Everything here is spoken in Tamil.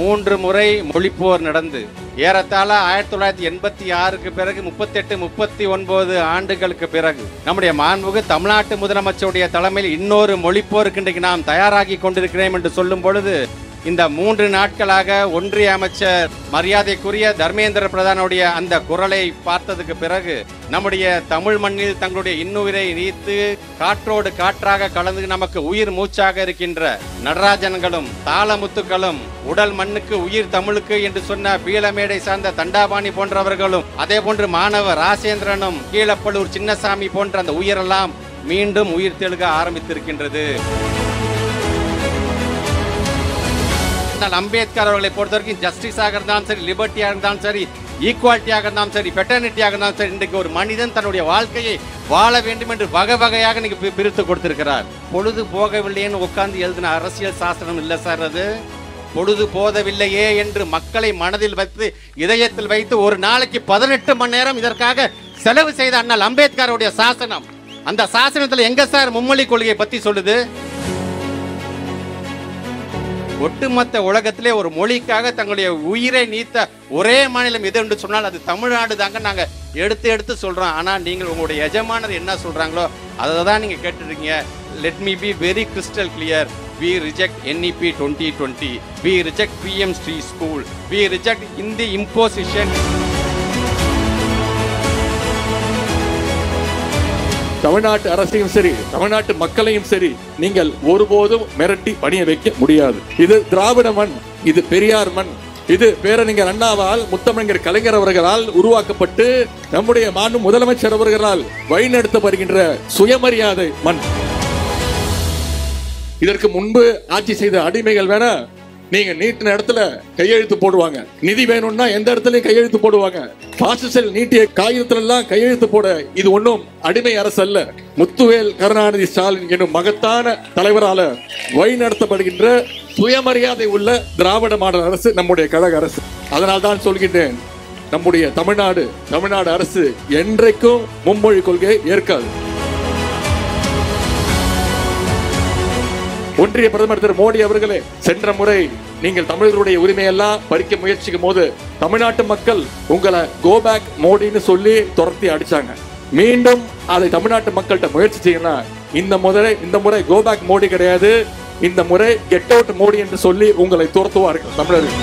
3 முறை மொழிப்போர் நடந்து ஏறத்தாழ 1986க்கு பிறகு 38-39 ஆண்டுகளுக்கு பிறகு நம்முடைய மாண்புமிகு தமிழ்நாட்டு முதலமைச்சருடைய தலைமையில் இன்னொரு மொழிப்போருக்கு இன்றைக்கு நாம் தயாராகி கொண்டிருக்கிறோம் என்று சொல்லும் பொழுது, இந்த 3 நாட்களாக ஒன்றிய அமைச்சர் மரியாதைக்குரிய தர்மேந்திர பிரதானுடைய அந்த குரலை பார்த்ததுக்கு பிறகு நம்முடைய தமிழ் மண்ணில் தங்களுடைய இன்னுயிரை நீத்து காற்றோடு காற்றாக கலந்து நமக்கு உயிர் மூச்சாக இருக்கின்ற நடராஜன்களும் தாளமுத்துக்களும் உடல் மண்ணுக்கு உயிர் தமிழுக்கு என்று சொன்ன பீளமேடை சார்ந்த தண்டாபாணி போன்றவர்களும் அதே போன்று மாணவர் ராசேந்திரனும் கீழப்பள்ளூர் சின்னசாமி போன்ற அந்த உயிரெல்லாம் மீண்டும் உயிர் தெழுக ஆரம்பித்திருக்கின்றது. அம்பேத்கர் அவர்களை பொறுத்த வரைக்கும் ஜஸ்டிஸாக இருந்தாலும் சரி, லிபர்ட்டியாக இருந்தாலும் சரி, ஈக்குவாலிட்டியாக இருந்தாலும் சரி, பெட்டர்னிட்டியாக இருந்தாலும் சரி, இன்றைக்கு ஒரு மனிதன் தன்னுடைய வாழ்க்கையை வாழ வேண்டும் என்று வகை வகையாக இன்னைக்கு பிரித்து கொடுத்திருக்கிறார். பொழுது போகவில்லைன்னு உட்கார்ந்து எழுதின அரசியல் சாஸ்திரம் இல்லை சார். அது பொழுது போதவில்லையே என்று மக்களை மனதில் வைத்து இதயத்தில் வைத்து ஒரு நாளைக்கு 18 மணி நேரம் இதற்காக செலவு செய்த அண்ணல் அம்பேத்கருடைய சாசனம். அந்த சாசனத்தில் எங்க சார் மும்மொழி கொள்கையை பத்தி சொல்லுது? ஒட்டுமொத்த உலகத்திலே ஒரு மொழிக்காக தங்களுடைய உயிரை நீத்த ஒரே மாநிலம் எது என்று சொன்னால் அது தமிழ்நாடு தாங்க நாங்க எடுத்து சொல்றோம். ஆனா நீங்கள் உங்களுடைய எஜமானர் என்ன சொல்றாங்களோ அதை தான் நீங்க கேட்டுருக்கீங்க. Let me be very crystal clear. We reject NEP 2020. We reject PM Street School. We reject Hindi imposition. தமிழ்நாட்டு அரசையும் சரி, தமிழ்நாட்டு மக்களையும் சரி, நீங்கள் ஒருபோதும் மிரட்டி பணிய வைக்க முடியாது. இது திராவிட மண், இது பெரியார் மண், இது பேரறிஞர் அண்ணாவால், முத்தமிழர் கலைஞர் அவர்களால் உருவாக்கப்பட்டு நம்முடைய மாண்பு முதலமைச்சர் அவர்களால் வழிநடத்த வருகின்ற சுயமரியாதை மண். இதற்கு முன்பு ஆட்சி செய்த அடிமைகள் வேற நீங்க நீட்டின இடத்துல கையெழுத்து போடுவாங்க, நிதி வேணும்னா எந்த இடத்துலயும் கையெழுத்து போடுவாங்க. பாசிசல் நீட்டிய காகிதத்துல எல்லாம் கையெழுத்து போட இது ஒன்றும் அடிமை அரசு அல்ல. முத்துவேல் கருணாநிதி ஸ்டாலின் என்னும் மகத்தான தலைவரால வழி நடத்தப்படுகின்ற சுயமரியாதை உள்ள திராவிட மாடல் அரசு நம்முடைய கழக அரசு. அதனால் தான் சொல்கின்றேன், நம்முடைய தமிழ்நாடு அரசு என்றைக்கும் மும்மொழி கொள்கையை ஏற்காது. ஒன்றிய பிரதமர் திரு மோடி அவர்களே, சென்ற முறை நீங்கள் தமிழர்களுடைய உரிமையெல்லாம் பறிக்க முயற்சிக்கும் போது தமிழ்நாட்டு மக்கள் உங்களை கோ பேக் மோடின்னு சொல்லி துரத்தி அடிச்சாங்க. மீண்டும் அதை தமிழ்நாட்டு மக்கள்கிட்ட முயற்சி செய்யலாம். இந்த முறை கோ பேக் மோடி கிடையாது, இந்த முறை கெட் அவுட் மோடி என்று சொல்லி உங்களை துரத்துவார்கள் தமிழர்கள்.